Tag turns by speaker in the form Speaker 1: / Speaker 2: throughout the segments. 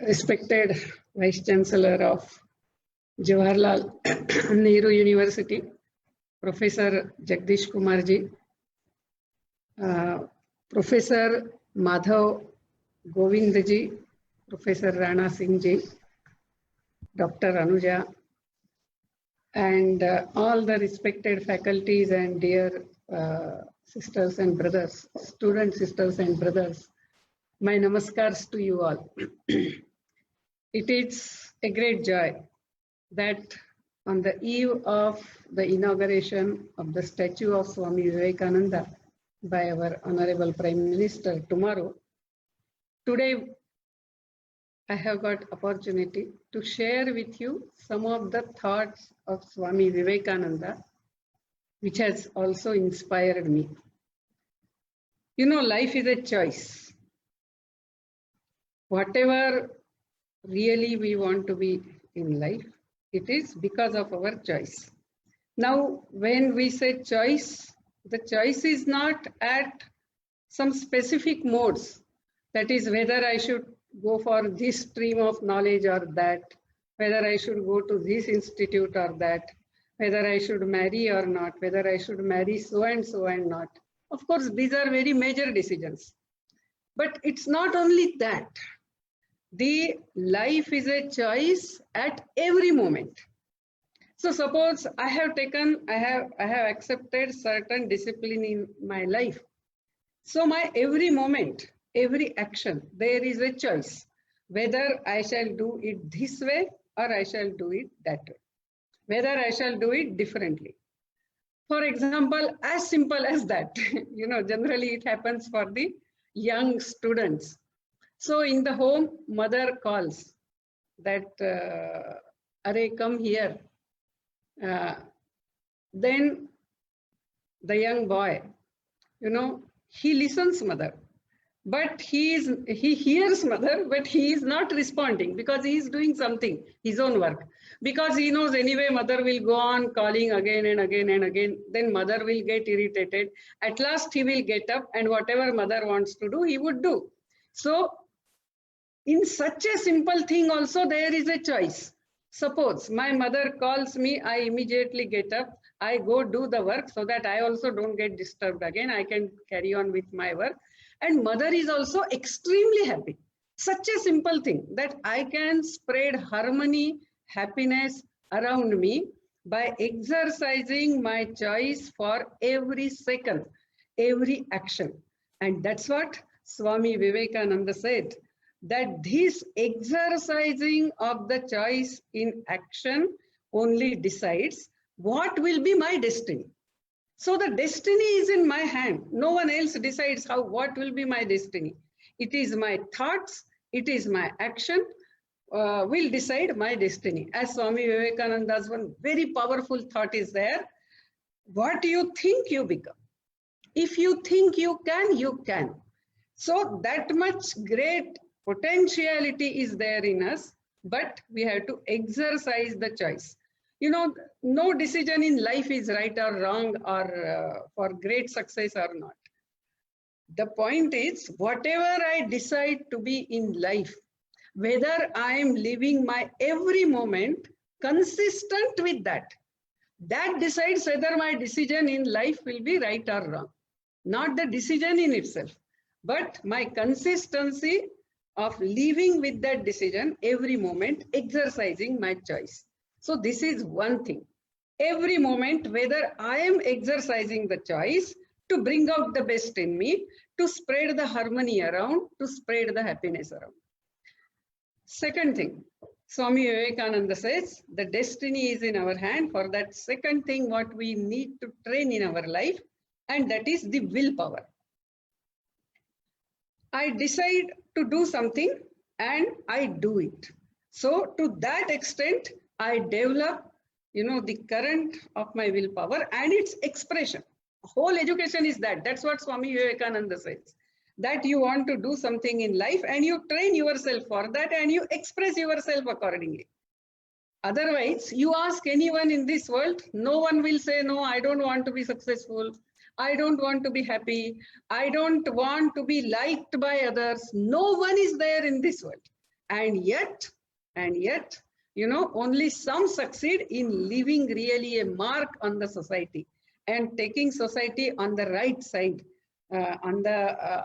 Speaker 1: Respected Vice Chancellor of Jawaharlal Nehru University, Professor Jagdish Kumarji, Professor Madhav Govindji, Professor Rana Singhji, Dr. Anuja, and all the respected faculties and dear sisters and brothers, student sisters and brothers, my namaskars to you all. It is a great joy that on the eve of the inauguration of the statue of Swami Vivekananda by our Honorable Prime Minister tomorrow, today I have got opportunity to share with you some of the thoughts of Swami Vivekananda, which has also inspired me. You know, life is a choice. Whatever really we want to be in life, it is because of our choice. Now, when we say choice, the choice is not at some specific modes. That is, whether I should go for this stream of knowledge or that, whether I should go to this institute or that, whether I should marry or not, whether I should marry so and not. Of course, these are very major decisions. But it's not only that. The life is a choice at every moment. So suppose I have accepted certain discipline in my life. So my every moment, every action, there is a choice, whether I shall do it this way or I shall do it that way, whether I shall do it differently. For example, as simple as that, you know, generally it happens for the young students. So in the home, mother calls that, Are, come here. Then the young boy, you know, he listens mother, but he hears mother, but he is not responding because he is doing something, his own work. Because he knows anyway mother will go on calling again and again and again. Then mother will get irritated. At last he will get up and whatever mother wants to do, he would do. So in such a simple thing also there is a choice. Suppose my mother calls me, I immediately get up, I go do the work so that I also don't get disturbed again. I can carry on with my work. And mother is also extremely happy. Such a simple thing that I can spread harmony, happiness around me by exercising my choice for every second, every action. And that's what Swami Vivekananda said, that this exercising of the choice in action only decides what will be my destiny. So the destiny is in my hand. No one else decides what will be my destiny. It is my thoughts, it is my action will decide my destiny. As Swami Vivekananda's one very powerful thought is there, what you think you become. If you think you can, you can. So that much great potentiality is there in us, but we have to exercise the choice. You know, no decision in life is right or wrong or for great success or not. The point is, whatever I decide to be in life, whether I am living my every moment consistent with that, that decides whether my decision in life will be right or wrong. Not the decision in itself, but my consistency of living with that decision every moment, exercising my choice. So this is one thing. Every moment, whether I am exercising the choice to bring out the best in me, to spread the harmony around, to spread the happiness around. Second thing, Swami Vivekananda says, the destiny is in our hand. For that second thing, what we need to train in our life, and that is the willpower. I decide to do something and I do it. So to that extent, I develop, you know, the current of my willpower and its expression. Whole education is that. That's what Swami Vivekananda says. That you want to do something in life and you train yourself for that and you express yourself accordingly. Otherwise, you ask anyone in this world, no one will say, no, I don't want to be successful. I don't want to be happy. I don't want to be liked by others. No one is there in this world. And yet, only some succeed in leaving really a mark on the society and taking society on the right side, on the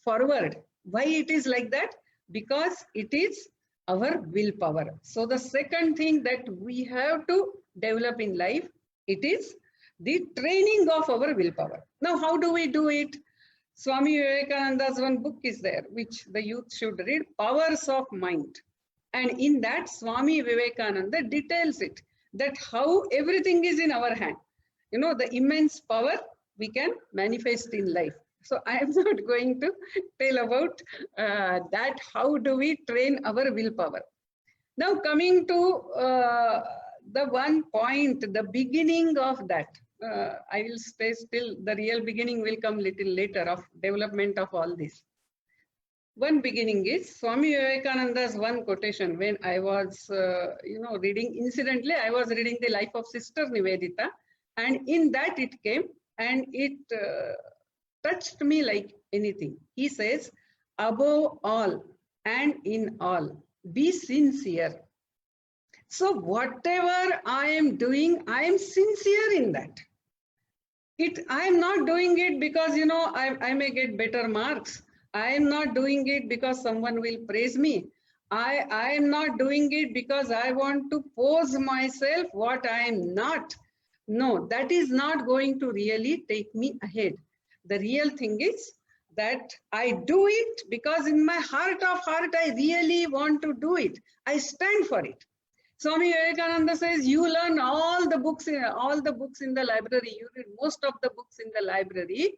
Speaker 1: forward. Why it is like that? Because it is our willpower. So the second thing that we have to develop in life, it is the training of our willpower. Now, how do we do it? Swami Vivekananda's one book is there, which the youth should read, Powers of Mind. And in that, Swami Vivekananda details it, that how everything is in our hand. The immense power we can manifest in life. So I am not going to tell about that, how do we train our willpower. Now coming to the one point, the beginning of that, I will stay still, the real beginning will come little later of development of all this. One beginning is Swami Vivekananda's one quotation when I was, reading, incidentally, I was reading the life of Sister Nivedita, and in that it came and it touched me like anything. He says, above all and in all, be sincere. So whatever I am doing, I am sincere in that. I am not doing it because, I may get better marks. I am not doing it because someone will praise me. I am not doing it because I want to pose myself what I am not. No, that is not going to really take me ahead. The real thing is that I do it because in my heart of heart, I really want to do it. I stand for it. Swami Vivekananda says, you learn all the books in the library, you read most of the books in the library,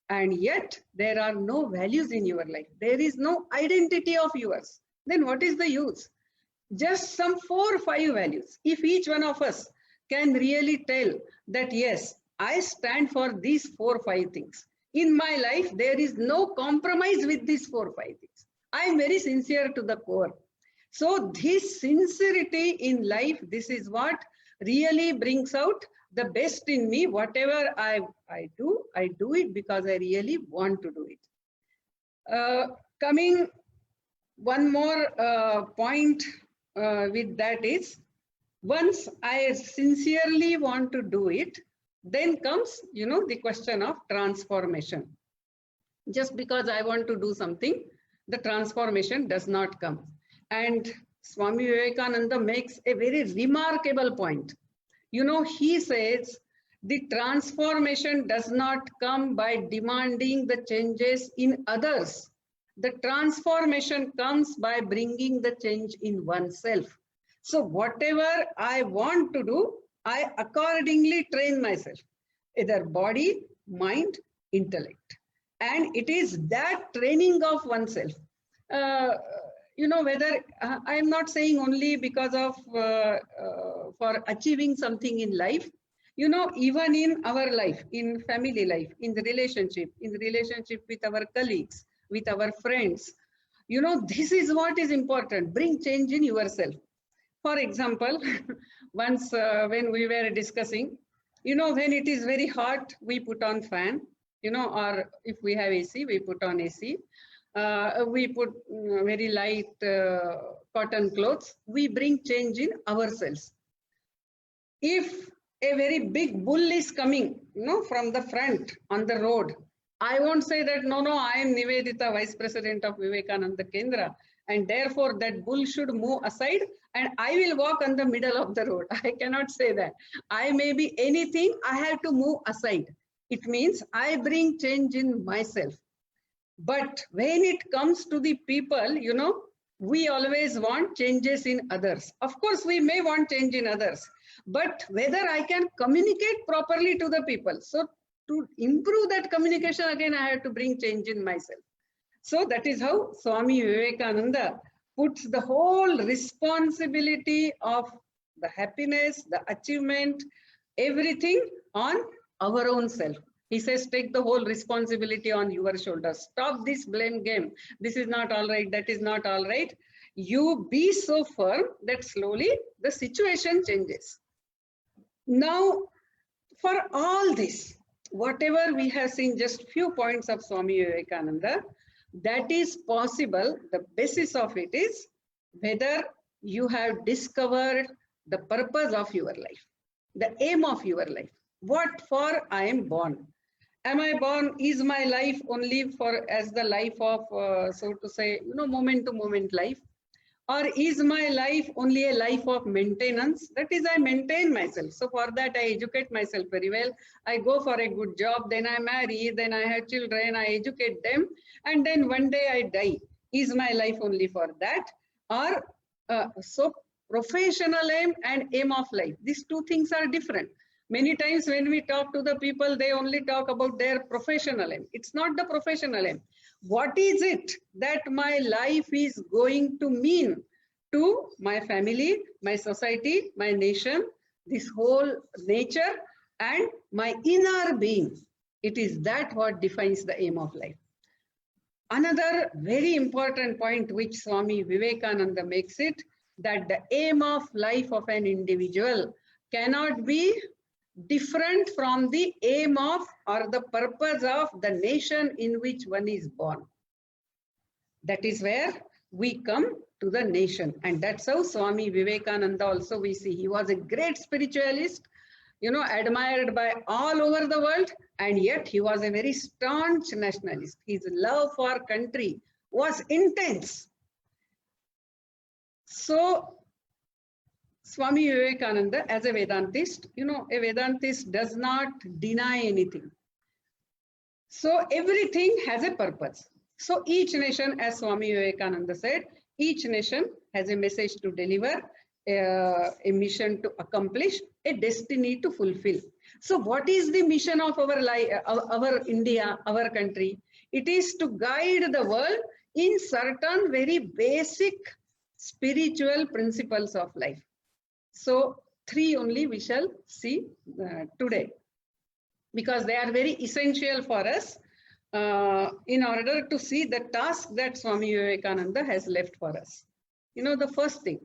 Speaker 1: and yet there are no values in your life. There is no identity of yours. Then what is the use? Just some 4 or 5 values. If each one of us can really tell that, yes, I stand for these 4 or 5 things. In my life, there is no compromise with these 4 or 5 things. I am very sincere to the core. So this sincerity in life, this is what really brings out the best in me. Whatever I do it because I really want to do it. Coming one more point with that is, once I sincerely want to do it, then comes, the question of transformation. Just because I want to do something, the transformation does not come. And Swami Vivekananda makes a very remarkable point. He says the transformation does not come by demanding the changes in others. The transformation comes by bringing the change in oneself. So whatever I want to do, I accordingly train myself, either body, mind, intellect. And it is that training of oneself. Whether I'm not saying only because of for achieving something in life, even in our life, in family life, in the relationship with our colleagues, with our friends, this is what is important. Bring change in yourself. For example, once when we were discussing, when it is very hot, we put on fan, or if we have AC, we put on AC. We put very light cotton clothes. We bring change in ourselves. If a very big bull is coming, from the front on the road, I won't say that, no, I am Nivedita, Vice President of Vivekananda Kendra, and therefore that bull should move aside and I will walk on the middle of the road. I cannot say that. I may be anything, I have to move aside. It means I bring change in myself. But when it comes to the people, we always want changes in others. Of course, we may want change in others, but whether I can communicate properly to the people. So to improve that communication, again, I have to bring change in myself. So that is how Swami Vivekananda puts the whole responsibility of the happiness, the achievement, everything on our own self. He says, take the whole responsibility on your shoulders. Stop this blame game. This is not all right. That is not all right. You be so firm that slowly the situation changes. Now, for all this, whatever we have seen, just few points of Swami Vivekananda, That is possible. The basis of it is whether you have discovered the purpose of your life, the aim of your life. What for I am born? Am I born? Is my life only for as the life of, so to say, moment to moment life? Or is my life only a life of maintenance? That is, I maintain myself. So for that, I educate myself very well. I go for a good job, then I marry, then I have children, I educate them, and then one day I die. Is my life only for that? Or so professional aim and aim of life, these two things are different. Many times when we talk to the people, they only talk about their professional aim. It's not the professional aim. What is it that my life is going to mean to my family, my society, my nation, this whole nature, and my inner being? It is that what defines the aim of life. Another very important point which Swami Vivekananda makes it, that the aim of life of an individual cannot be different from the aim of or the purpose of the nation in which one is born. That is where we come to the nation. And that's how Swami Vivekananda also we see. He was a great spiritualist, admired by all over the world, and yet he was a very staunch nationalist. His love for country was intense. So Swami Vivekananda, as a Vedantist, a Vedantist does not deny anything. So everything has a purpose. So each nation, as Swami Vivekananda said, each nation has a message to deliver, a mission to accomplish, a destiny to fulfill. So what is the mission of our life, our India, our country? It is to guide the world in certain very basic spiritual principles of life. So three only we shall see today, because they are very essential for us in order to see the task that Swami Vivekananda has left for us. The first thing,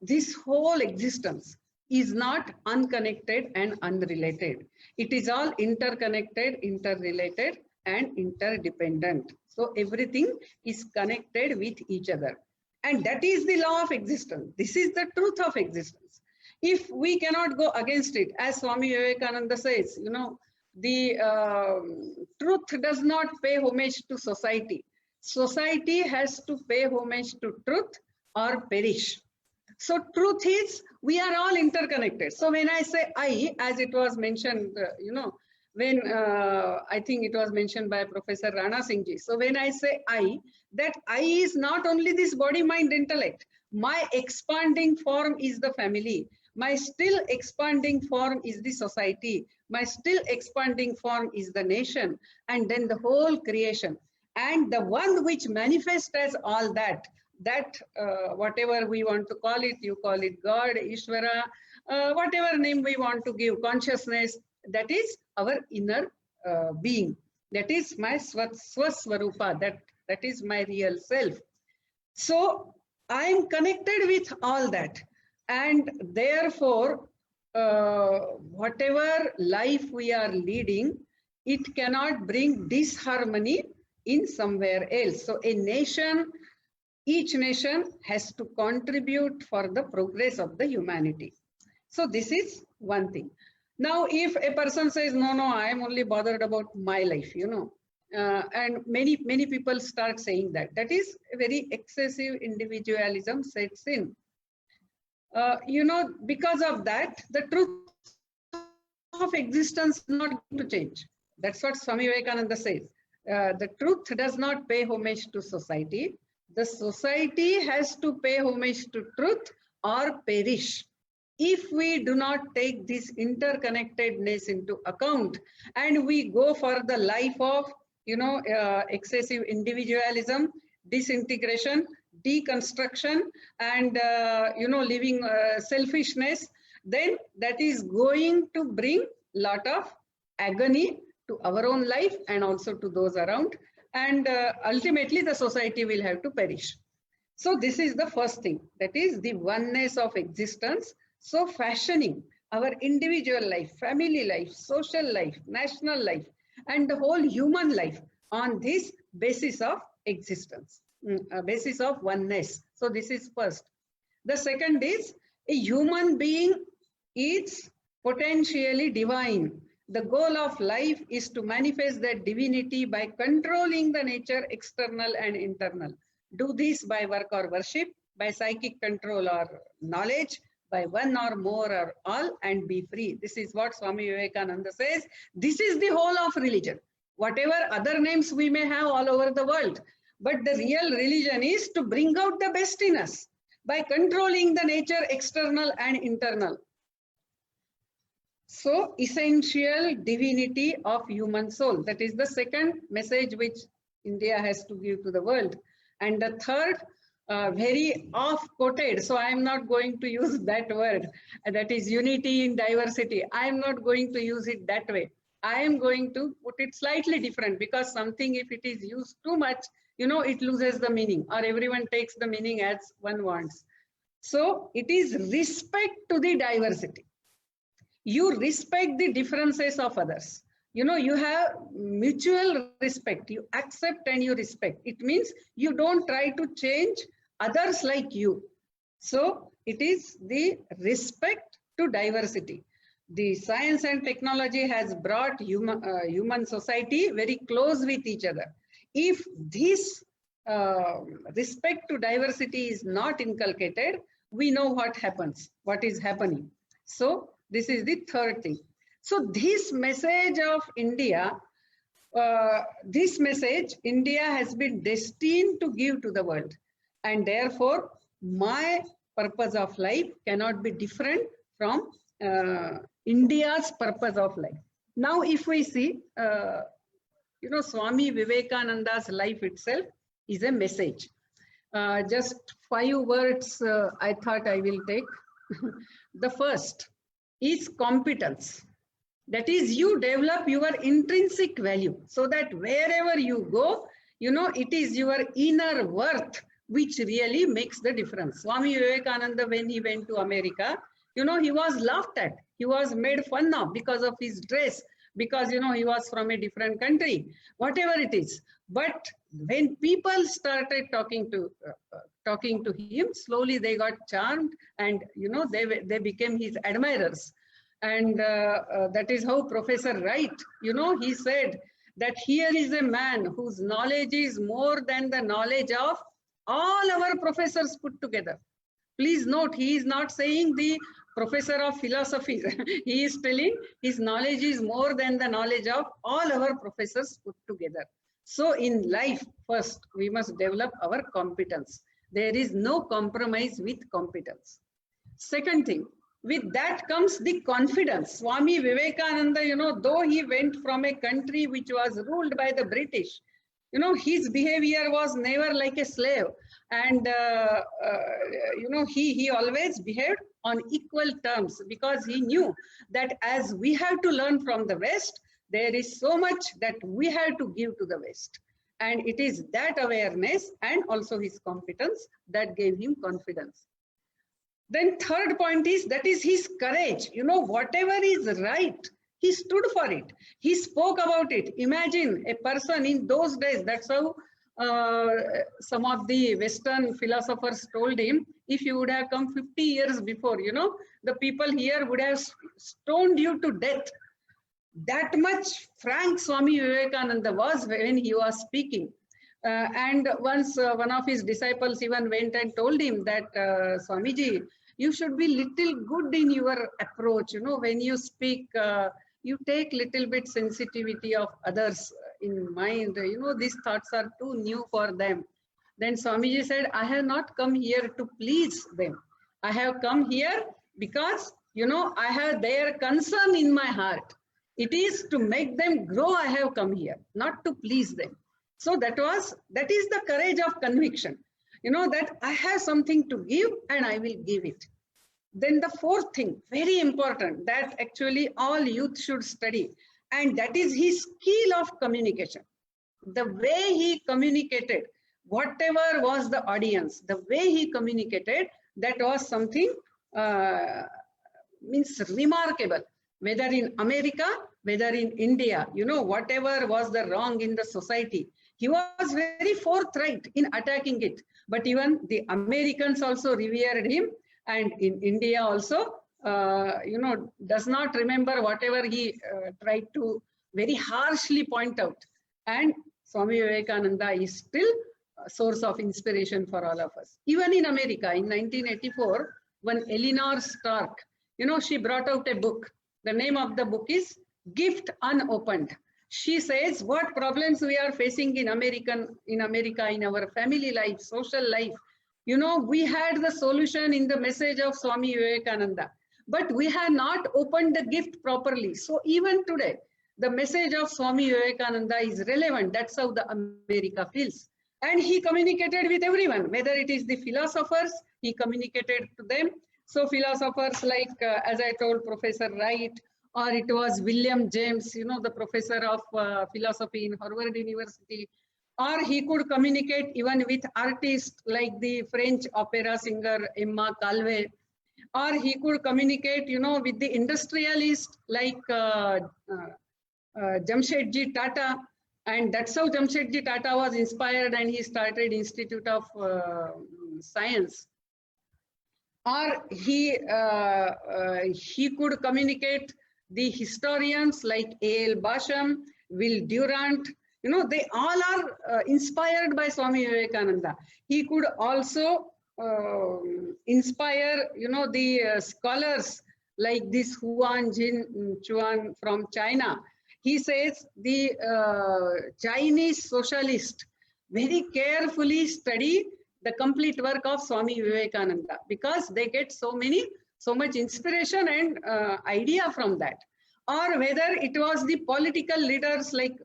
Speaker 1: this whole existence is not unconnected and unrelated. It is all interconnected, interrelated, and interdependent. So everything is connected with each other. And that is the law of existence. This is the truth of existence. If we cannot go against it, as Swami Vivekananda says, the truth does not pay homage to society. Society has to pay homage to truth or perish. So truth is, we are all interconnected. So when I say I, as it was mentioned, when I think it was mentioned by Professor Rana Singh ji. So when I say I, that I is not only this body, mind, intellect. My expanding form is the family. My still expanding form is the society. My still expanding form is the nation. And then the whole creation. And the one which manifests as all that, whatever we want to call it, you call it God, Ishvara, whatever name we want to give, consciousness, that is our inner being. That is my Swaswarupa, that is my real self. So I am connected with all that. And therefore, whatever life we are leading, it cannot bring disharmony in somewhere else. So a nation, each nation has to contribute for the progress of the humanity. So this is one thing. Now, if a person says, no, I am only bothered about my life, and many people start saying that is a very excessive individualism sets in. Because of that, the truth of existence is not going to change. That's what Swami Vivekananda says. The truth does not pay homage to society. The society has to pay homage to truth or perish. If we do not take this interconnectedness into account and we go for the life of, excessive individualism, disintegration, deconstruction, and, living selfishness, then that is going to bring lot of agony to our own life and also to those around. And ultimately the society will have to perish. So this is the first thing, that is the oneness of existence. So fashioning our individual life, family life, social life, national life, and the whole human life on this basis of existence, a basis of oneness. So this is first. The second is a human being is potentially divine. The goal of life is to manifest that divinity by controlling the nature external and internal. Do this by work or worship, by psychic control or knowledge, by one or more or all, and be free. This is what Swami Vivekananda says. This is the whole of religion. Whatever other names we may have all over the world, but the real religion is to bring out the best in us by controlling the nature external and internal. So essential divinity of human soul. That is the second message which India has to give to the world. And the third, very oft-quoted, so I am not going to use that word, that is unity in diversity. I am not going to use it that way. I am going to put it slightly different, because something, if it is used too much, you know, it loses the meaning, or everyone takes the meaning as one wants. So it is respect to the diversity. You respect the differences of others. You know, you have mutual respect. You accept and you respect. It means you don't try to change others like you. So it is the respect to diversity. The science and technology has brought human society very close with each other. If this respect to diversity is not inculcated, we know what happens, what is happening. So this is the third thing. So this message of India, India has been destined to give to the world. And therefore, my purpose of life cannot be different from India's purpose of life. Now, if we see, you know, Swami Vivekananda's life itself is a message. Just 5 words I thought I will take. The first is competence. That is, you develop your intrinsic value so that wherever you go, you know, it is your inner worth which really makes the difference. Swami Vivekananda, when he went to America, you know, he was laughed at. He was made fun of because of his dress, because, you know, he was from a different country, whatever it is. But when people started talking to him, slowly they got charmed, and, you know, they became his admirers. And that is how Professor Wright, you know, he said that here is a man whose knowledge is more than the knowledge of all our professors put together. Please note, he is not saying the professor of philosophy. He is telling his knowledge is more than the knowledge of all our professors put together. So in life, first, we must develop our competence. There is no compromise with competence. Second thing, with that comes the confidence. Swami Vivekananda, you know, though he went from a country which was ruled by the British, you know, his behavior was never like a slave. And, you know, he always behaved on equal terms, because he knew that as we have to learn from the West, there is so much that we have to give to the West. And it is that awareness and also his competence that gave him confidence. Then third point is, that is his courage. You know, whatever is right, he stood for it. He spoke about it. Imagine a person in those days, that's how some of the Western philosophers told him, if you would have come 50 years before, you know, the people here would have stoned you to death. That much frank Swami Vivekananda was when he was speaking. And once one of his disciples even went and told him that, Swamiji, you should be little good in your approach. You know, when you speak, you take little bit sensitivity of others in mind. You know, these thoughts are too new for them. Then Swamiji said, I have not come here to please them. I have come here because, you know, I have their concern in my heart. It is to make them grow I have come here, not to please them. So that is the courage of conviction. You know, that I have something to give and I will give it. Then the fourth thing, very important, that actually all youth should study, and that is his skill of communication. The way he communicated, whatever was the audience, the way he communicated, that was something means remarkable. Whether in America, whether in India, whatever was the wrong in the society, he was very forthright in attacking it. But even the Americans also revered him, and in India also, does not remember whatever he tried to very harshly point out. And Swami Vivekananda is still a source of inspiration for all of us. Even in America, in 1984, when Eleanor Stark, she brought out a book. The name of the book is Gift Unopened. She says what problems we are facing in America, in our family life, social life. We had the solution in the message of Swami Vivekananda, but we have not opened the gift properly. So even today, the message of Swami Vivekananda is relevant. That's how the America feels. And he communicated with everyone, whether it is the philosophers, he communicated to them. So philosophers like, as I told, Professor Wright, or it was William James, the professor of philosophy in Harvard University, or he could communicate even with artists like the French opera singer Emma Calvé, or he could communicate, with the industrialist like Jamshedji Tata, and that's how Jamshedji Tata was inspired and he started Institute of Science. Or he could communicate the historians like A.L. Basham, Will Durant, they all are inspired by Swami Vivekananda. He could also inspire, the scholars like this Huan Jin Chuan from China. He says the Chinese socialist very carefully study the complete work of Swami Vivekananda because they get so much inspiration and idea from that. Or whether it was the political leaders like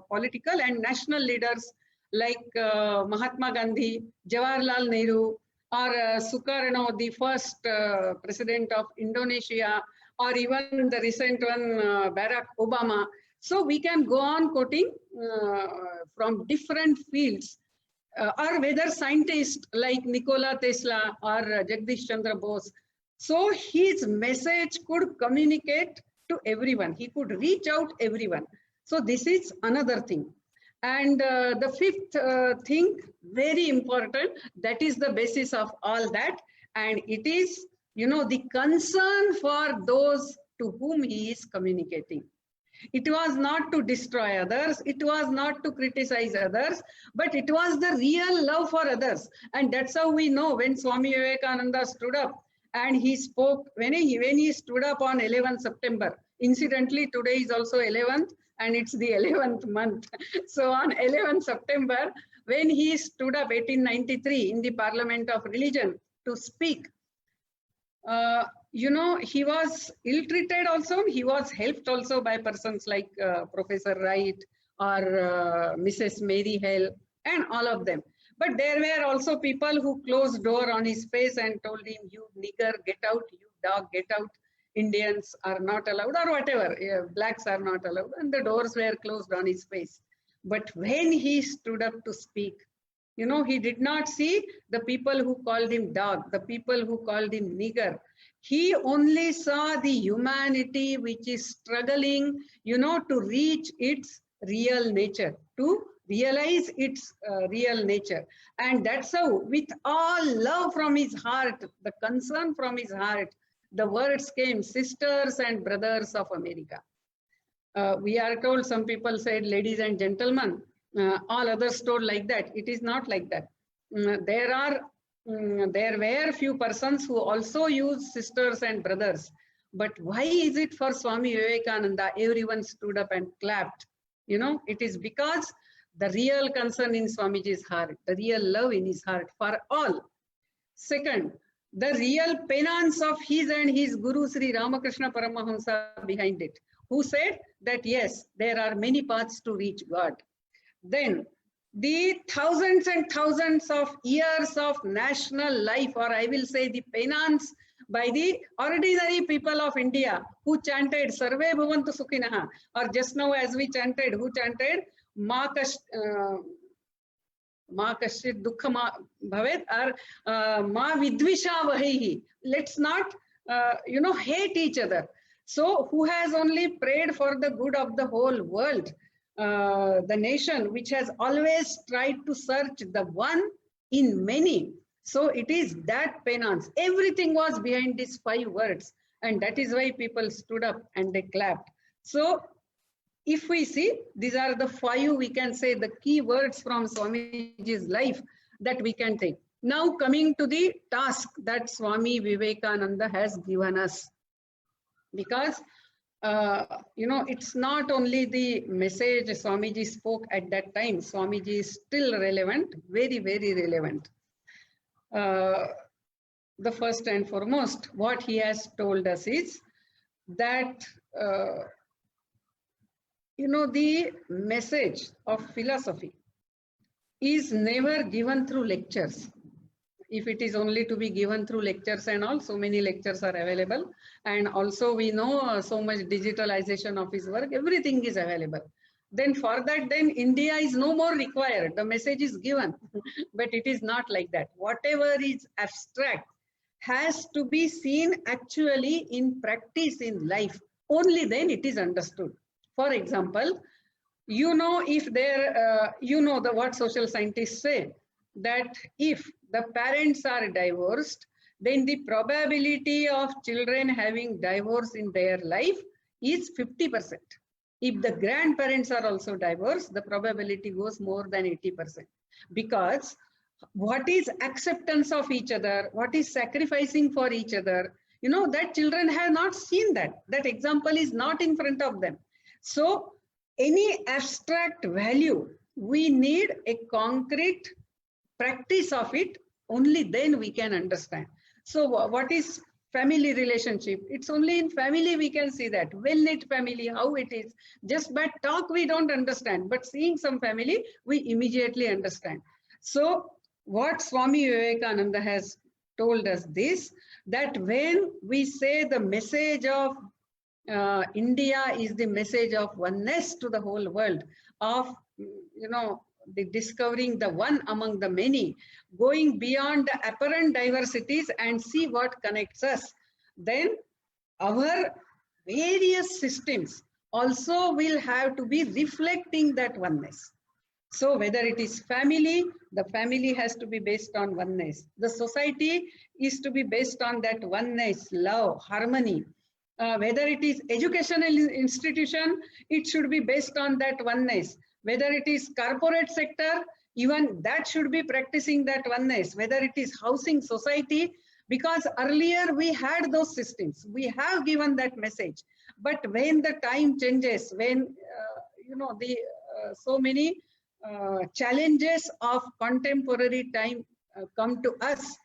Speaker 1: political and national leaders like Mahatma Gandhi, Jawaharlal Nehru, or Sukarno, the first president of Indonesia, or even the recent one, Barack Obama. So we can go on quoting from different fields. Or whether scientists like Nikola Tesla or Jagdish Chandra Bose. So his message could communicate to everyone. He could reach out everyone. So this is another thing. And the fifth thing, very important, that is the basis of all that. And it is, the concern for those to whom he is communicating. It was not to destroy others. It was not to criticize others, but it was the real love for others. And that's how we know when Swami Vivekananda stood up and he spoke, when he stood up on 11th September. Incidentally, today is also 11th and it's the 11th month. So on 11th September, when he stood up 1893 in the Parliament of Religion to speak, he was ill-treated also. He was helped also by persons like Professor Wright or Mrs. Mary Hale and all of them. But there were also people who closed door on his face and told him, you nigger, get out, you dog, get out. Indians are not allowed or whatever, blacks are not allowed. And the doors were closed on his face. But when he stood up to speak, he did not see the people who called him dog, the people who called him nigger. He only saw the humanity which is struggling, to reach its real nature, to realize its real nature. And that's how, with all love from his heart, the concern from his heart, the words came, sisters and brothers of America. We are told, some people said, ladies and gentlemen, all others told like that. It is not like that. There were few persons who also use sisters and brothers. But why is it for Swami Vivekananda, everyone stood up and clapped? It is because the real concern in Swamiji's heart, the real love in his heart for all. Second, the real penance of his and his Guru Sri Ramakrishna Paramahamsa behind it, who said that yes, there are many paths to reach God. Then the thousands and thousands of years of national life, or I will say the penance by the ordinary people of India who chanted Sarve Bhavantu Sukhinaha, or just now as we chanted, who chanted Ma Kashchit Dukkha Bhavet, or Ma Vidvisha Vahihi. Let's not, hate each other. So who has only prayed for the good of the whole world, the nation which has always tried to search the one in many. So it is that penance. Everything was behind these 5 words. And that is why people stood up and they clapped. So if we see, these are the 5, we can say, the key words from Swamiji's life that we can take. Now coming to the task that Swami Vivekananda has given us. Because, it's not only the message Swamiji spoke at that time. Swamiji is still relevant, very, very relevant. The first and foremost, what he has told us is that, the message of philosophy is never given through lectures. If it is only to be given through lectures and all, so many lectures are available. And also we know so much digitalization of his work, everything is available. Then for that, then India is no more required. The message is given, but it is not like that. Whatever is abstract has to be seen actually in practice in life. Only then it is understood. For example, if there, what social scientists say, that if the parents are divorced, then the probability of children having divorce in their life is 50%. If the grandparents are also divorced, the probability goes more than 80%. Because what is acceptance of each other, what is sacrificing for each other, that children have not seen that. That example is not in front of them. So any abstract value, we need a concrete practice of it. Only then we can understand. So what is family relationship? It's only in family we can see that. Well-knit family, how it is. Just by talk we don't understand, but seeing some family, we immediately understand. So what Swami Vivekananda has told us this, that when we say the message of India is the message of oneness to the whole world, of, the discovering the one among the many, going beyond the apparent diversities and see what connects us, then our various systems also will have to be reflecting that oneness. So whether it is family, the family has to be based on oneness. The society is to be based on that oneness, love, harmony. Whether it is educational institution, it should be based on that oneness. Whether it is corporate sector, even that should be practicing that oneness. Whether it is housing society, because earlier we had those systems, we have given that message. But when the time changes, when so many challenges of contemporary time come to us,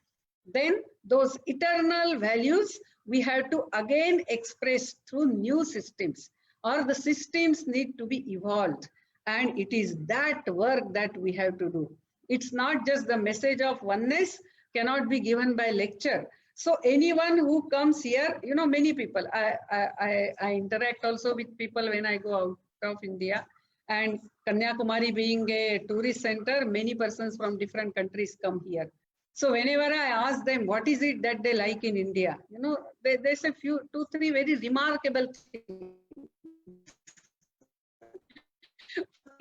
Speaker 1: then those eternal values we have to again express through new systems, or the systems need to be evolved. And it is that work that we have to do. It's not just the message of oneness cannot be given by lecture. So anyone who comes here, many people, I interact also with people when I go out of India, and KanyaKumari being a tourist center, many persons from different countries come here. So whenever I ask them what is it that they like in India, there's a few, 2, 3 very remarkable things.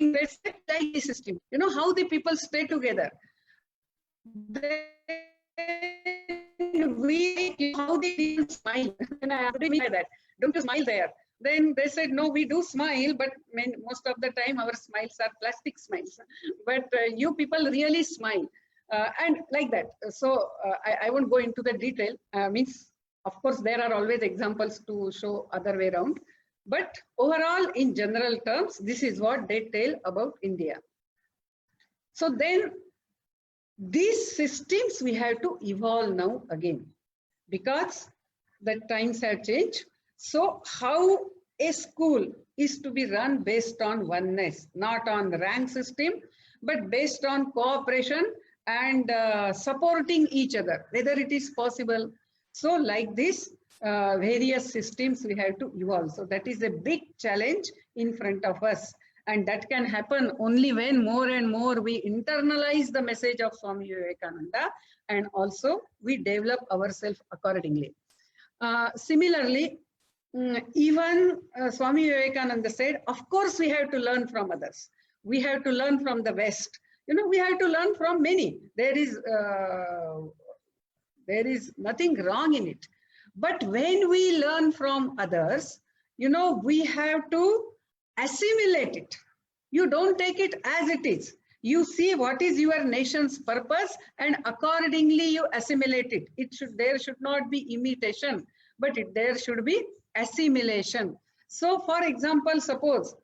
Speaker 1: They say like the system, how the people stay together. Then how they people smile. And I asked them that, don't you smile there? Then they said, no, we do smile, but most of the time our smiles are plastic smiles. But you people really smile. And like that. So I won't go into the detail. Of course, there are always examples to show other way around. But overall, in general terms, this is what they tell about India. So then these systems we have to evolve now again, because the times have changed. So how a school is to be run based on oneness, not on rank system, but based on cooperation and supporting each other, whether it is possible. So like this, various systems we have to evolve. So that is a big challenge in front of us. And that can happen only when more and more we internalize the message of Swami Vivekananda, and also we develop ourselves accordingly. Similarly, Even Swami Vivekananda said, of course we have to learn from others. We have to learn from the West. You know, we have to learn from many. There is nothing wrong in it. But when we learn from others, you know, we have to assimilate it. You don't take it as it is. You see what is your nation's purpose, and accordingly you assimilate it. There should not be imitation, but there should be assimilation. So for example, suppose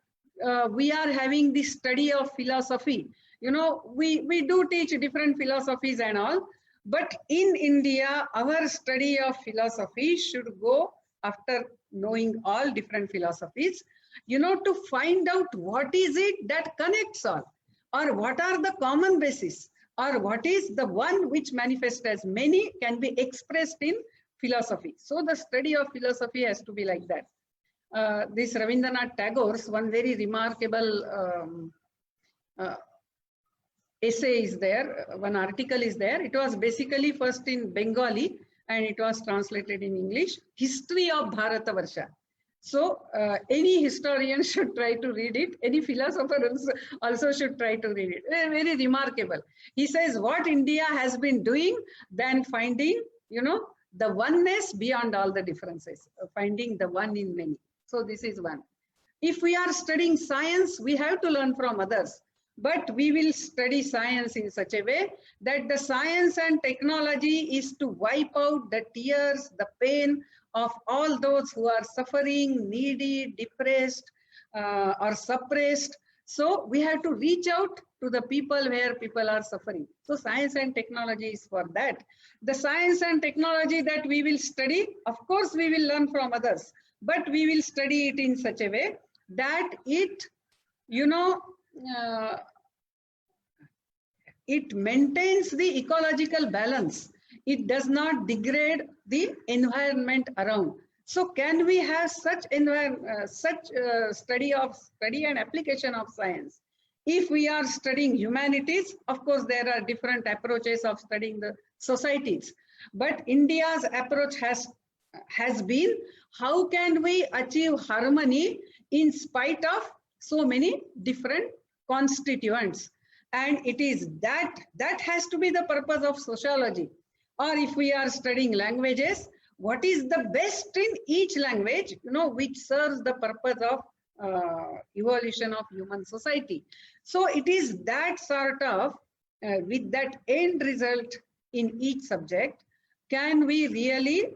Speaker 1: we are having the study of philosophy. You know, we do teach different philosophies and all, but in India, our study of philosophy should go after knowing all different philosophies, you know, to find out what is it that connects all, or what are the common basis, or what is the one which manifests as many can be expressed in philosophy. So the study of philosophy has to be like that. This Rabindranath Tagore's one very remarkable essay is there, one article is there. It was basically first in Bengali and it was translated in English, History of Bharatavarsha. So any historian should try to read it. Any philosopher also should try to read it. Very remarkable. He says what India has been doing, then finding, you know, the oneness beyond all the differences, finding the one in many. So this is one. If we are studying science, we have to learn from others, but we will study science in such a way that the science and technology is to wipe out the tears, the pain of all those who are suffering, needy, depressed, or suppressed. So we have to reach out to the people where people are suffering. So science and technology is for that. The science and technology that we will study, of course we will learn from others, but we will study it in such a way that it, you know, it maintains the ecological balance. It does not degrade the environment around. So can we have such study and application of science? If we are studying humanities, of course, there are different approaches of studying the societies. But India's approach has been, how can we achieve harmony in spite of so many different constituents? And it is that has to be the purpose of sociology. Or if we are studying languages, what is the best in each language, you know, which serves the purpose of evolution of human society. So it is that sort of, with that end result in each subject, can we really,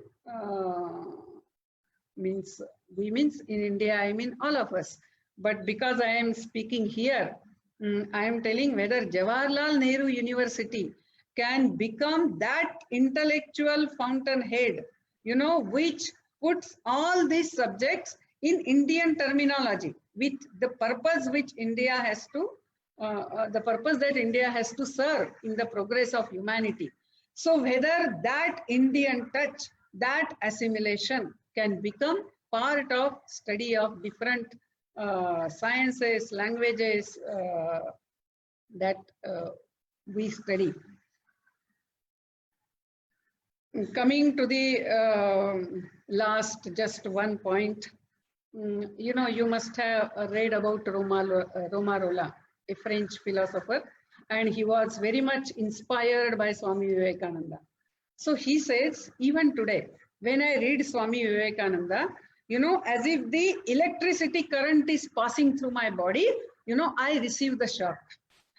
Speaker 1: means in India, I mean all of us, but because I am speaking here, I am telling whether Jawaharlal Nehru University can become that intellectual fountainhead, you know, which puts all these subjects in Indian terminology with the purpose which India has to, the purpose that India has to serve in the progress of humanity. So whether that Indian touch, that assimilation can become part of study of different sciences, languages that we study. Coming to the last, just one point, you know, you must have read about Romarola, a French philosopher, and he was very much inspired by Swami Vivekananda. So he says, even today, when I read Swami Vivekananda, you know, as if the electricity current is passing through my body, you know, I receive the shock.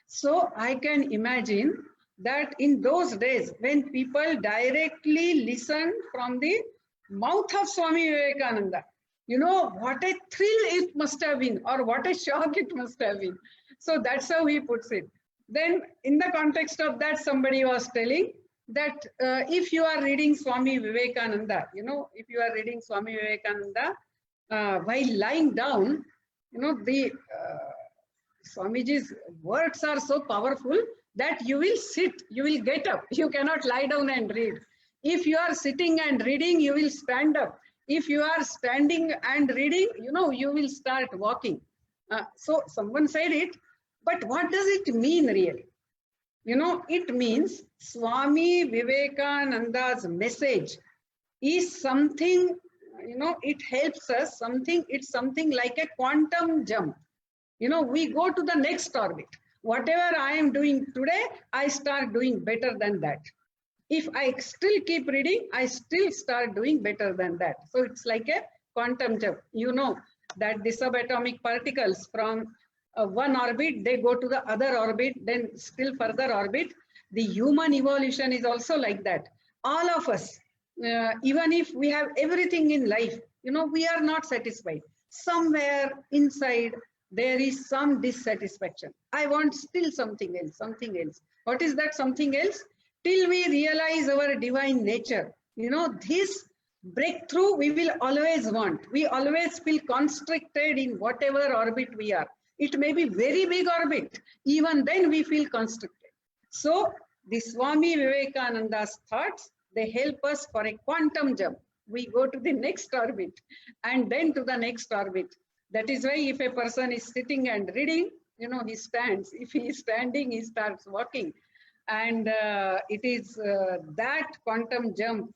Speaker 1: So I can imagine that in those days when people directly listened from the mouth of Swami Vivekananda, you know, what a thrill it must have been, or what a shock it must have been. So that's how he puts it. Then in the context of that, somebody was telling that if you are reading Swami Vivekananda, you know, if you are reading Swami Vivekananda while lying down, you know, the Swamiji's words are so powerful that you will sit, you will get up, you cannot lie down and read. If you are sitting and reading, you will stand up. If you are standing and reading, you know, you will start walking. So someone said it, but what does it mean really? You know, it means Swami Vivekananda's message is something it helps us something. It's something like a quantum jump. We go to the next orbit. Whatever I am doing today, I start doing better than that. If I still keep reading, I still start doing better than that. So it's like a quantum jump. That the subatomic particles from one orbit, they go to the other orbit, then still further orbit. The human evolution is also like that. All of us, even if we have everything in life, we are not satisfied. Somewhere inside, there is some dissatisfaction. I want still something else, something else. What is that something else? Till we realize our divine nature, this breakthrough we will always want. We always feel constricted in whatever orbit we are. It may be very big orbit. Even then we feel constricted. So the Swami Vivekananda's thoughts, they help us for a quantum jump. We go to the next orbit and then to the next orbit. That is why if a person is sitting and reading, he stands. If he is standing, he starts walking. And it is that quantum jump,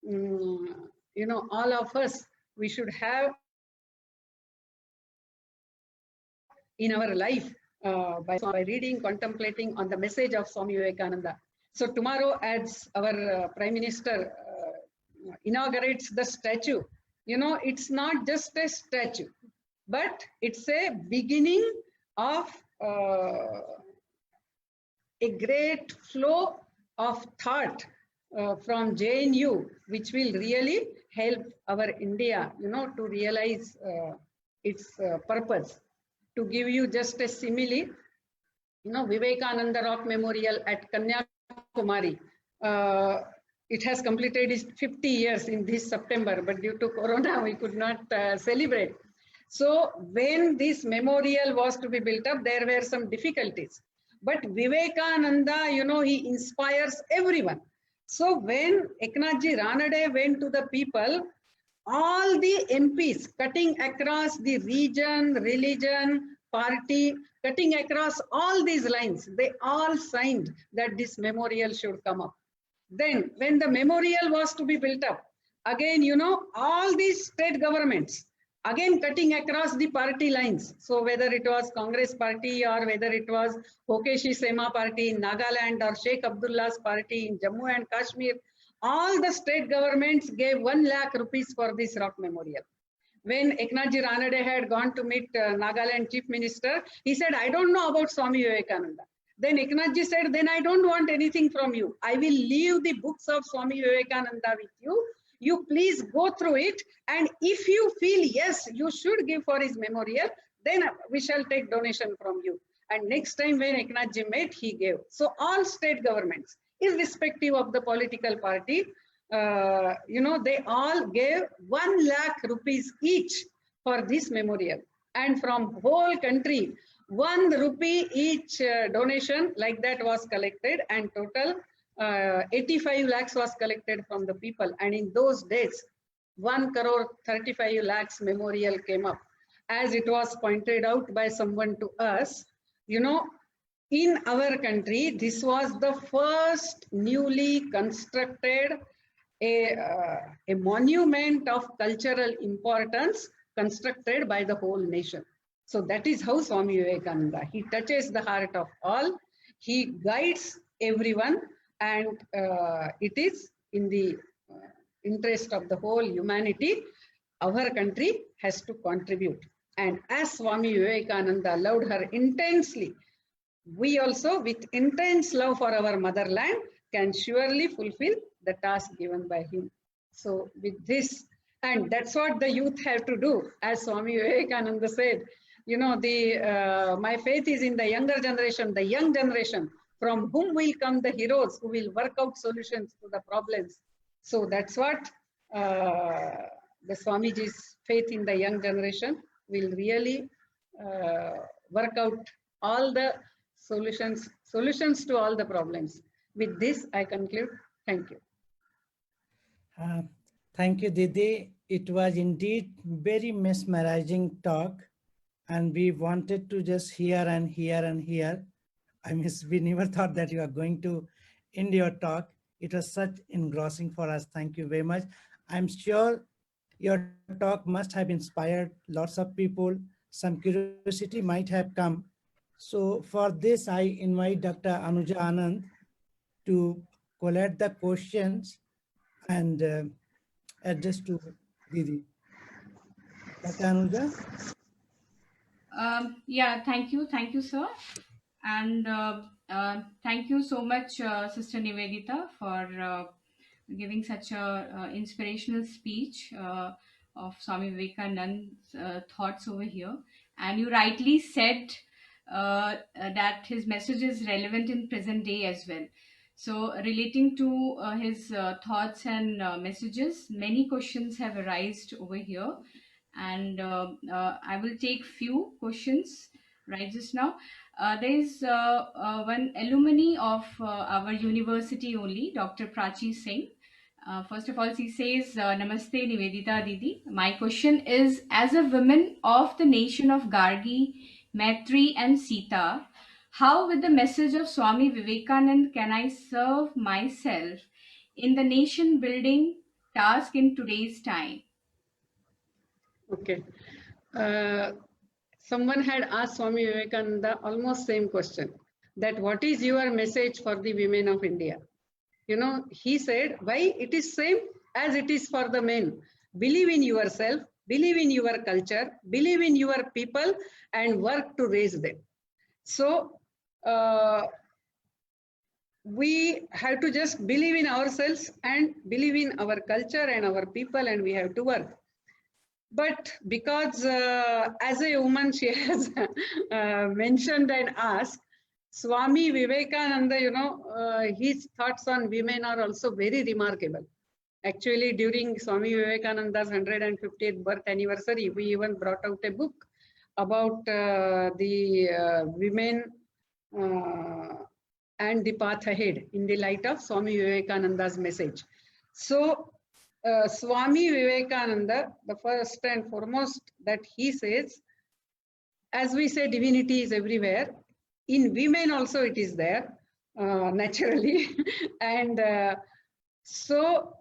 Speaker 1: all of us, we should have in our life by reading, contemplating on the message of Swami Vivekananda. So tomorrow, as our Prime Minister inaugurates the statue, it's not just a statue, but it's a beginning of a great flow of thought from JNU, which will really help our India, to realize its purpose. To give you just a simile, Vivekananda Rock Memorial at KanyaKumari, it has completed its 50 years in this September, but due to Corona, we could not celebrate. So when this memorial was to be built up, there were some difficulties. But Vivekananda, he inspires everyone. So when Eknathji Ranade went to the people, all the MPs cutting across the region, religion, party, cutting across all these lines, they all signed that this memorial should come up. Then when the memorial was to be built up, again, all these state governments, again cutting across the party lines. So whether it was Congress party or whether it was Hokeshi Sema party in Nagaland or Sheikh Abdullah's party in Jammu and Kashmir, all the state governments gave 1 lakh rupees for this rock memorial. When Eknathji Ranade had gone to meet Nagaland Chief Minister, he said, I don't know about Swami Vivekananda. Then Eknathji said, then I don't want anything from you. I will leave the books of Swami Vivekananda with you. You please go through it. And if you feel, yes, you should give for his memorial, then we shall take donation from you. And next time when Eknathji met, he gave. So all state governments, irrespective of the political party, they all gave 1 lakh rupees each for this memorial. And from whole country, 1 rupee each donation like that was collected, and total 85 lakhs was collected from the people. And in those days, 1 crore 35 lakhs memorial came up. As it was pointed out by someone to us, in our country, this was the first newly constructed a monument of cultural importance constructed by the whole nation. So that is how Swami Vivekananda, he touches the heart of all, he guides everyone, and it is in the interest of the whole humanity. Our country has to contribute. And as Swami Vivekananda loved her intensely, we also, with intense love for our motherland, can surely fulfill the task given by him. So with this, and that's what the youth have to do. As Swami Vivekananda said, my faith is in the younger generation, the young generation, from whom will come the heroes who will work out solutions to the problems. So that's what the Swamiji's faith in the young generation will really work out all the solutions to all the problems. With this, I conclude. Thank you.
Speaker 2: Thank you, Didi. It was indeed very mesmerizing talk, and we wanted to just hear and hear and hear. I mean, we never thought that you are going to end your talk. It was such engrossing for us. Thank you very much. I'm sure Your talk must have inspired lots of people. Some curiosity might have come. So for this, I invite Dr. Anuja Anand to collect the questions and address to Didi. Dr. Anuja?
Speaker 3: Yeah, thank you, sir. And thank you so much, Sister Nivedita, for giving such a inspirational speech of Swami Vivekananda's thoughts over here. And you rightly said that his message is relevant in present day as well. So, relating to his thoughts and messages, many questions have arisen over here, and I will take few questions right just now. There is one alumni of our university only, Dr. Prachi Singh. First of all, she says, Namaste Nivedita Didi. My question is, as a woman of the nation of Gargi, Maitri and Sita, how with the message of Swami Vivekananda can I serve myself in the nation building task in today's time?
Speaker 1: Okay. Someone had asked Swami Vivekananda almost same question, that what is your message for the women of India? You know, he said, why it is same as it is for the men. Believe in yourself, believe in your culture, believe in your people, and work to raise them. So we have to just believe in ourselves and believe in our culture and our people, and we have to work. But because as a woman, she has mentioned and asked, Swami Vivekananda, you know, his thoughts on women are also very remarkable. Actually, during Swami Vivekananda's 150th birth anniversary, we even brought out a book about the women and the path ahead in the light of Swami Vivekananda's message. So, Swami Vivekananda, the first and foremost that he says, as we say, divinity is everywhere. In women also it is there, naturally. And so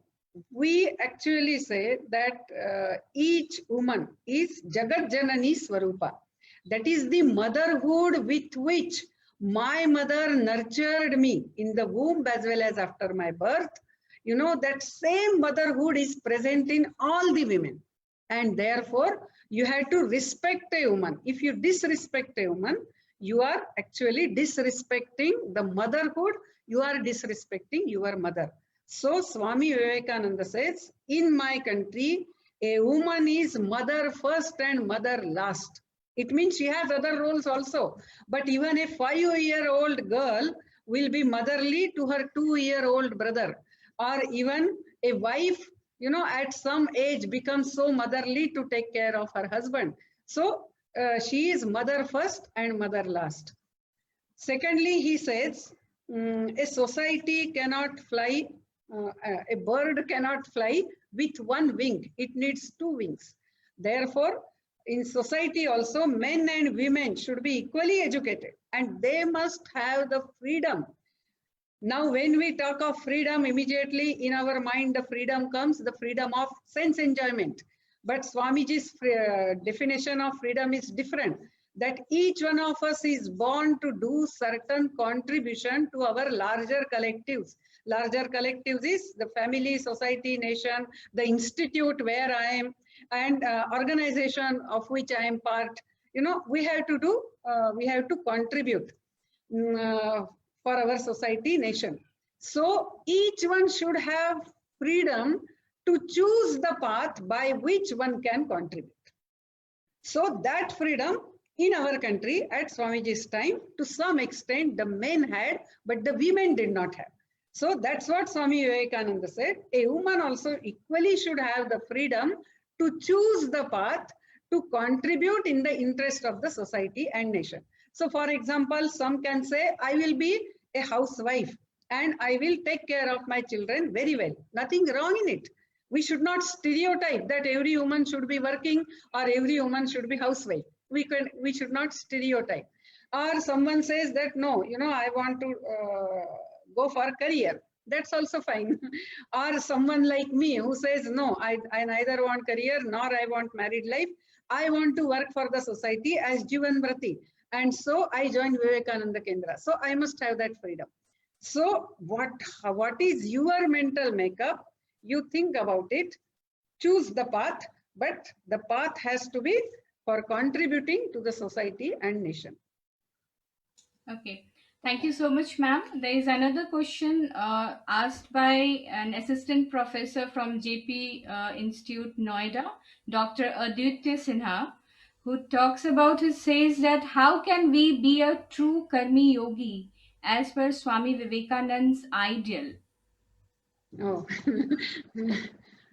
Speaker 1: we actually say that each woman is Jagat Janani Swarupa. That is the motherhood with which my mother nurtured me in the womb as well as after my birth. You know, that same motherhood is present in all the women. And therefore, you have to respect a woman. If you disrespect a woman, you are actually disrespecting the motherhood. You are disrespecting your mother. So Swami Vivekananda says, in my country, a woman is mother first and mother last. It means she has other roles also. But even a 5-year-old girl will be motherly to her 2-year-old brother. Or even a wife, you know, at some age becomes so motherly to take care of her husband. So she is mother first and mother last. Secondly, he says, a society cannot fly, a bird cannot fly with one wing. It needs 2 wings. Therefore, in society also, men and women should be equally educated and they must have the freedom. Now, when we talk of freedom, immediately in our mind, the freedom comes, the freedom of sense enjoyment. But Swamiji's definition of freedom is different, that each one of us is born to do certain contribution to our larger collectives. Larger collectives is the family, society, nation, the institute where I am, and organization of which I am part. You know, we have to do, we have to contribute for our society, nation. So each one should have freedom to choose the path by which one can contribute. So that freedom in our country at Swamiji's time, to some extent the men had, but the women did not have. So that's what Swami Vivekananda said. A woman also equally should have the freedom to choose the path to contribute in the interest of the society and nation. So for example, some can say, I will be a housewife and I will take care of my children very well. Nothing wrong in it. We should not stereotype that every woman should be working or every woman should be housewife. We should not stereotype. Or someone says that, no, you know, I want to go for career. That's also fine. Or someone like me who says, no, I neither want career nor I want married life. I want to work for the society as Jivan Brati. And so I joined Vivekananda Kendra. So I must have that freedom. So what is your mental makeup? You think about it, choose the path, but the path has to be for contributing to the society and nation.
Speaker 3: Okay. Thank you so much, ma'am. There is another question asked by an assistant professor from JP Institute, Noida, Dr. Aditya Sinha, who talks about, he says that how can we be a true Karmi Yogi as per Swami Vivekananda's ideal?
Speaker 1: Oh,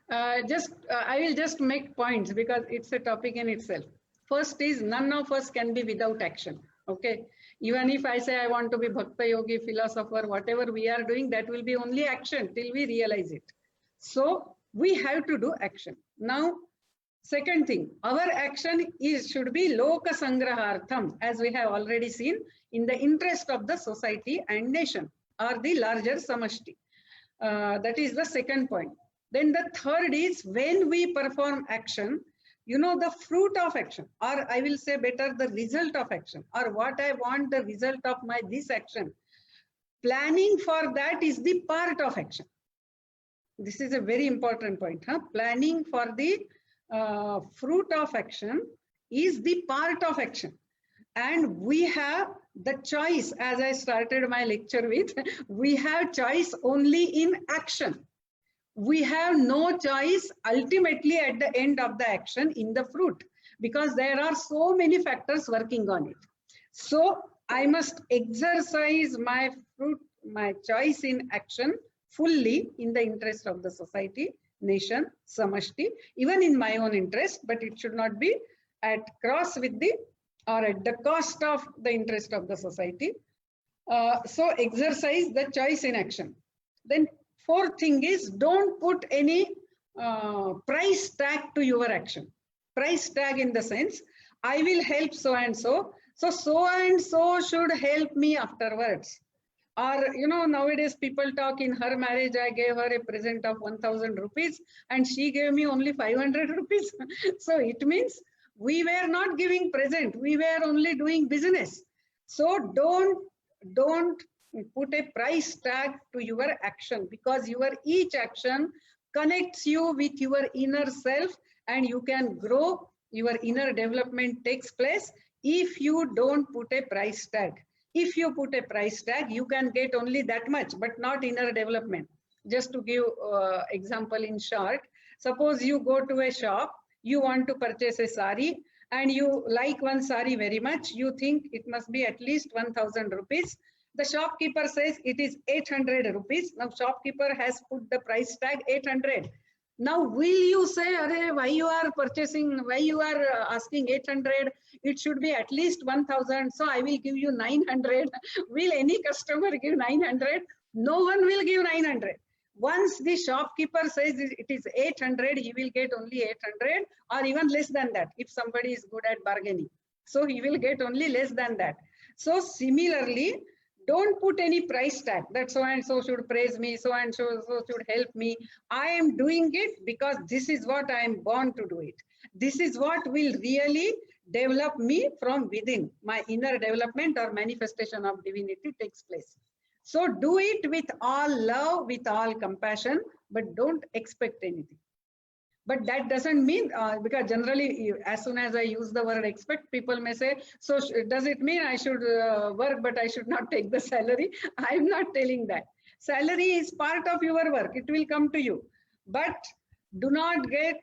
Speaker 1: I will just make points because it's a topic in itself. First is none of us can be without action. Okay. Even if I say I want to be Bhakta Yogi, philosopher, whatever we are doing, that will be only action till we realize it. So we have to do action. Now, second thing, our action should be Loka Sangrahartham, as we have already seen, in the interest of the society and nation, or the larger samashti. That is the second point. Then the third is when we perform action, you know, the fruit of action, or I will say better, the result of action, or what I want the result of my this action. Planning for that is the part of action. This is a very important point. Planning for the fruit of action is the part of action. And we have the choice, as I started my lecture with, we have choice only in action. We have no choice ultimately at the end of the action in the fruit, because there are so many factors working on it. So I must exercise my fruit, my choice in action fully in the interest of the society, nation, samashti, even in my own interest, but it should not be at cross with the or at the cost of the interest of the society. So exercise the choice in action. Then fourth thing is don't put any price tag to your action. Price tag in the sense, I will help so and so. So and so should help me afterwards. Or, you know, nowadays people talk, in her marriage, I gave her a present of 1,000 rupees and she gave me only 500 rupees. So it means we were not giving present, we were only doing business. So don't put a price tag to your action, because your each action connects you with your inner self, and you can grow, your inner development takes place if you don't put a price tag. If you put a price tag, you can get only that much, but not inner development. Just to give example in short, suppose you go to a shop, you want to purchase a sari, and you like one sari very much, you think it must be at least 1,000 rupees. The shopkeeper says it is 800 rupees. Now shopkeeper has put the price tag 800. Now will you say, Arey, why you are purchasing, why you are asking 800? It should be at least 1,000, so I will give you 900. Will any customer give 900? No one will give 900. Once the shopkeeper says it is 800, he will get only 800 or even less than that if somebody is good at bargaining. So he will get only less than that. So similarly, don't put any price tag that so and so should praise me, so and so should help me. I am doing it because this is what I am born to do it. This is what will really develop me from within. My inner development or manifestation of divinity takes place. So do it with all love, with all compassion, but don't expect anything. But that doesn't mean, because generally, as soon as I use the word expect, people may say, so does it mean I should work, but I should not take the salary? I'm not telling that. Salary is part of your work. It will come to you. But do not get,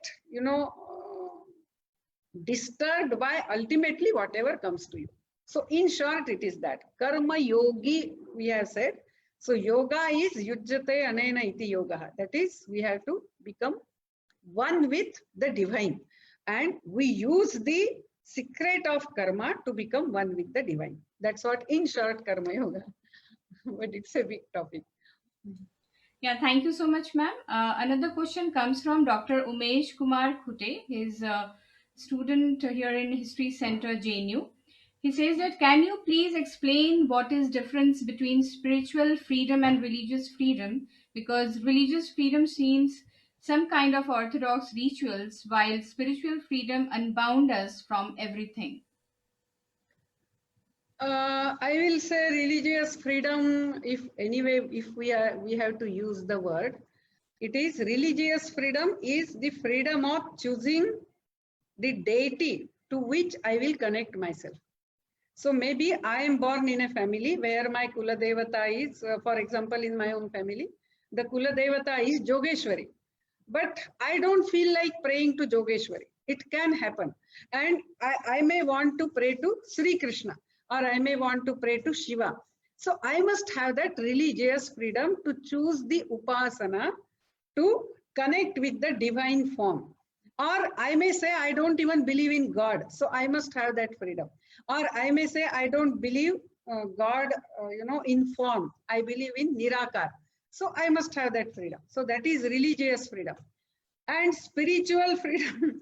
Speaker 1: disturbed by ultimately whatever comes to you. So in short, it is that. Karma yogi, we have said. So yoga is yujjate anena iti yoga. That is, we have to become one with the divine, and we use the secret of karma to become one with the divine. That's what in short karma yoga. But it's a big topic.
Speaker 3: Yeah, thank you so much, ma'am. Another question comes from Dr. Umesh Kumar Khute. He's a student here in History Center, JNU. He says that, can you please explain what is difference between spiritual freedom and religious freedom? Because religious freedom seems some kind of orthodox rituals, while spiritual freedom unbound us from everything.
Speaker 1: I will say religious freedom, if anyway, if we have to use the word, it is religious freedom is the freedom of choosing the deity to which I will connect myself. So maybe I am born in a family where my Kula Devata is, for example, in my own family, the Kula Devata is Jogeshwari. But I don't feel like praying to Jogeshwari. It can happen. And I may want to pray to Sri Krishna, or I may want to pray to Shiva. So I must have that religious freedom to choose the upasana to connect with the divine form. Or I may say, I don't even believe in God. So I must have that freedom. Or I may say, I don't believe God, in form. I believe in Nirakar. So I must have that freedom. So that is religious freedom. And spiritual freedom,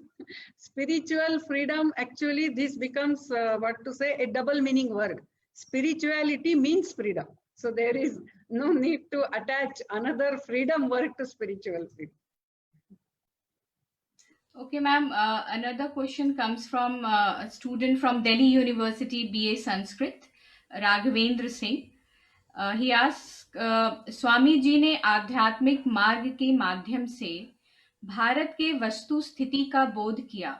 Speaker 1: spiritual freedom, actually this becomes, a double meaning word. Spirituality means freedom. So there is no need to attach another freedom word to spiritual freedom.
Speaker 3: Okay, ma'am. Another question comes from a student from Delhi University, BA Sanskrit, Raghavendra Singh. He asks, Swami ji ने आध्यात्मिक मार्ग के माध्यम से भारत के वस्तु स्थिति का बोध किया,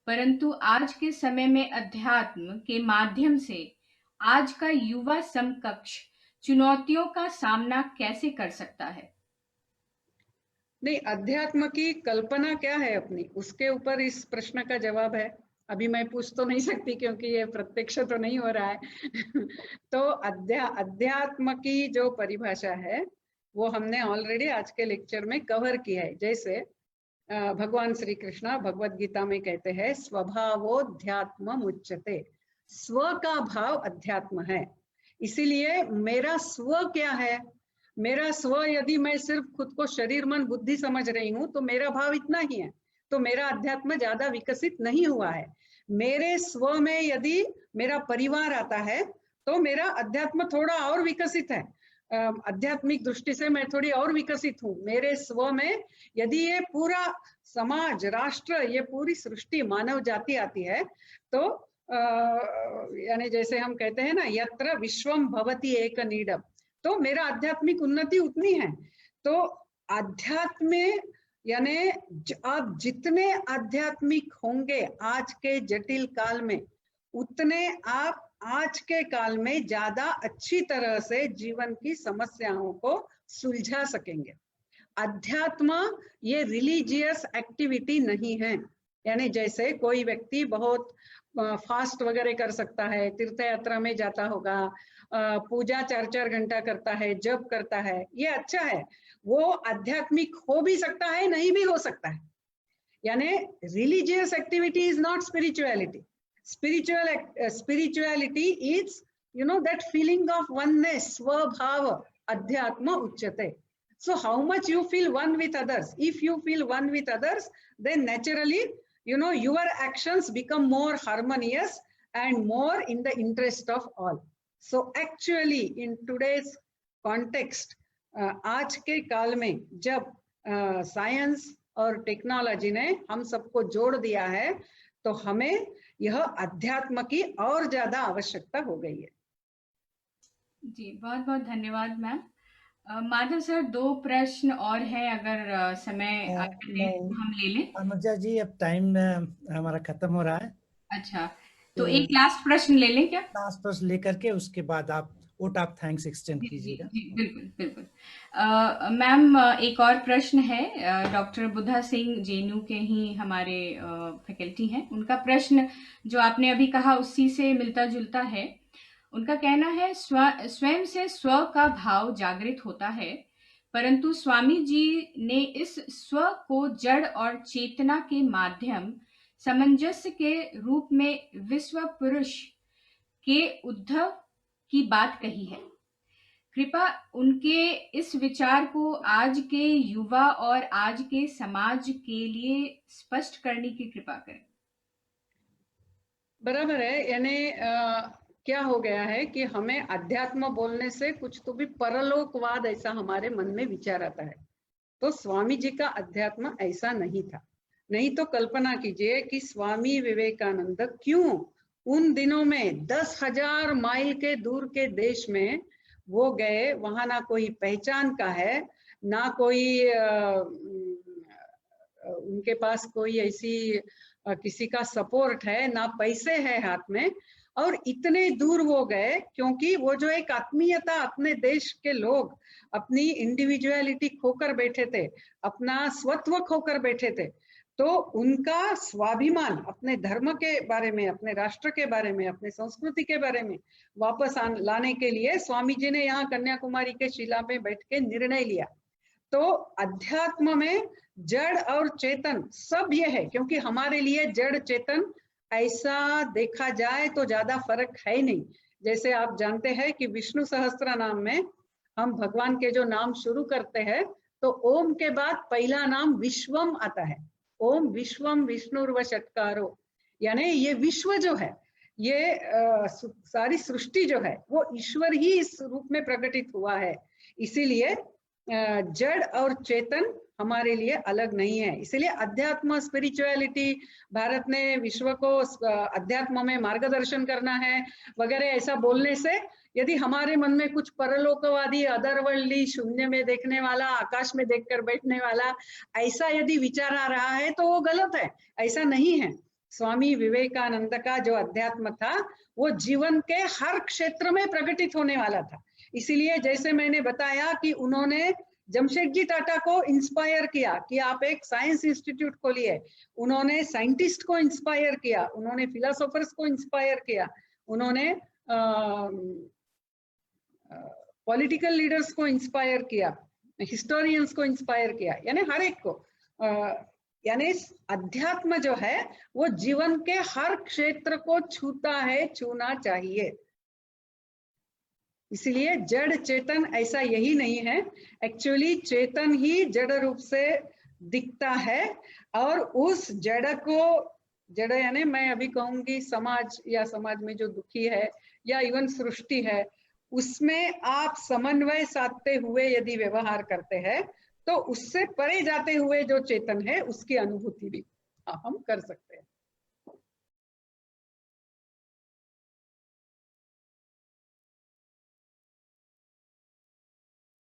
Speaker 3: परंतु आज के समय में अध्यात्म के माध्यम से आज का युवा समकक्ष चुनौतियों का सामना कैसे कर सकता है?
Speaker 1: नहीं, अध्यात्म की कल्पना क्या है अपनी, उसके ऊपर इस प्रश्न का जवाब है। अभी मैं पूछ तो नहीं सकती क्योंकि ये प्रत्यक्ष तो नहीं हो रहा है। तो अध्यात्म की जो परिभाषा है वो हमने ऑलरेडी आज के लेक्चर में कवर किया है। जैसे भगवान श्री कृष्ण भगवद गीता में कहते हैं, स्वभावोध्यात्म उच्यते, स्व का भाव अध्यात्म है। इसीलिए मेरा स्व क्या है, मेरा स्व यदि मैं सिर्फ खुद को शरीर मन बुद्धि समझ रही हूं तो मेरा भाव इतना ही है, तो मेरा अध्यात्म ज्यादा विकसित नहीं हुआ है। मेरे स्व में यदि मेरा परिवार आता है तो मेरा अध्यात्म थोड़ा और विकसित है, आध्यात्मिक दृष्टि से मैं थोड़ी और विकसित हूँ। मेरे स्व में यदि ये पूरा समाज, राष्ट्र, ये पूरी सृष्टि, मानव जाति आती है तो यानी जैसे हम कहते हैं ना, यत्र विश्वम भवति एक नीडम, तो मेरा आध्यात्मिक उन्नति उतनी है। तो आध्यात्म में यानी आप जितने आध्यात्मिक होंगे आज के जटिल काल में, उतने आप आज के काल में ज्यादा अच्छी तरह से जीवन की समस्याओं को सुलझा सकेंगे। अध्यात्म ये रिलीजियस एक्टिविटी नहीं है। यानी जैसे कोई व्यक्ति बहुत फास्ट वगैरह कर सकता है, तीर्थ यात्रा में जाता होगा, पूजा 4-4 घंटा करता है, जप करता है, ये अच्छा है, वो आध्यात्मिक हो भी सकता है, नहीं भी हो सकता है। यानी religious activity is not spirituality. spirituality is, that feeling of oneness, swabhava, adhyatma uchyate. So how much you feel one with others. If you feel one with others, then naturally, your actions become more harmonious and more in the interest of all. So actually in today's context, आज के काल में जब science और technology ने हम सबको जोड़ दिया है, तो हमें यह अध्यात्म की और ज्यादा आवश्यकता हो गई है।
Speaker 3: जी, बहुत बहुत धन्यवाद मैम। माधव सर, 2 प्रश्न और हैं, अगर समय हम ले लें।
Speaker 2: अनुजा जी, अब टाइम हमारा खत्म हो रहा है।
Speaker 3: अच्छा, तो एक लास्ट प्रश्न ले लें क्या?
Speaker 2: लास्ट प्रश्न लेकर के उसके बाद आप वोट ऑफ थैंक्स एक्सटेंड कीजिएगा।
Speaker 3: जी, बिल्कुल बिल्कुल। मैम, एक और प्रश्न है, डॉक्टर बुद्धा सिंह जेएनयू के ही हमारे फैकल्टी हैं, उनका प्रश्न जो आपने अभी कहा उसी से मिलता जुलता है। उनका कहना है, स्वयं से स्व का भाव जागृत होता है, परंतु स्वामी जी ने इस स्व को जड़ और चेतना के माध्यम सामंजस्य के रूप में विश्व पुरुष के उद्धव की बात कही है। कृपया उनके इस विचार को आज के युवा और आज के समाज के लिए स्पष्ट करने की कृपा करें।
Speaker 1: बराबर है। यानी क्या हो गया है कि हमें अध्यात्म बोलने से कुछ तो भी परलोकवाद ऐसा हमारे मन में विचार आता है। तो स्वामी जी का अध्यात्म ऐसा नहीं था। नहीं तो कल्पना कीजिए कि स्वामी विवेकानंद क्यों उन दिनों में 10,000 माइल के दूर के देश में वो गए। वहां ना कोई पहचान का है, ना कोई उनके पास कोई ऐसी किसी का सपोर्ट है, ना पैसे है हाथ में, और इतने दूर वो गए क्योंकि वो जो एक आत्मीयता, अपने देश के लोग अपनी इंडिविजुअलिटी खोकर बैठे थे, अपना स्वत्व खोकर बैठे थे। तो उनका स्वाभिमान अपने धर्म के बारे में, अपने राष्ट्र के बारे में, अपने संस्कृति के बारे में वापस लाने के लिए स्वामी जी ने यहाँ कन्याकुमारी के शिला में बैठ के निर्णय लिया। तो अध्यात्म में जड़ और चेतन सब ये है, क्योंकि हमारे लिए जड़ चेतन ऐसा देखा जाए तो ज्यादा फर्क है नहीं। जैसे आप जानते हैं कि विष्णु सहस्त्र नाम में हम भगवान के जो नाम शुरू करते हैं तो ओम के बाद पहला नाम विश्वम आता है। ओम विश्वम विष्णुर्व षट्कारो, यानी ये विश्व जो है, ये सारी सृष्टि जो है वो ईश्वर ही इस रूप में प्रकटित हुआ है। इसीलिए जड़ और चेतन हमारे लिए अलग नहीं है। इसलिए अध्यात्म, स्पिरिचुअलिटी, भारत ने विश्व को अध्यात्म में मार्गदर्शन करना है वगैरह ऐसा बोलने से यदि हमारे मन में कुछ परलोकवादी, अदरवर्ल्डली, शून्य में देखने वाला, आकाश में देखकर बैठने वाला ऐसा यदि विचार आ रहा है तो वो गलत है। ऐसा नहीं है। स्वामी विवेकानंद का जो अध्यात्म था वो जीवन के हर क्षेत्र में प्रकटित होने वाला था। इसीलिए जैसे मैंने बताया कि उन्होंने जमशेदजी टाटा को इंस्पायर किया कि आप एक साइंस इंस्टीट्यूट खोलिए, उन्होंने साइंटिस्ट को इंस्पायर किया, उन्होंने फिलोसोफर्स को इंस्पायर किया, उन्होंने पॉलिटिकल लीडर्स को इंस्पायर किया, हिस्टोरियंस को इंस्पायर किया, यानी हर एक को। यानी अध्यात्म जो है वो जीवन के हर क्षेत्र को छूता है, छूना चाहिए। इसलिए जड़ चेतन ऐसा यही नहीं है। एक्चुअली चेतन ही जड़ रूप से दिखता है, और उस जड़ को, जड़ यानी मैं अभी कहूंगी समाज, या समाज में जो दुखी है या इवन सृष्टि है, उसमें आप समन्वय साधते हुए यदि व्यवहार करते हैं तो उससे परे जाते हुए जो चेतन है उसकी अनुभूति भी हम कर सकते हैं।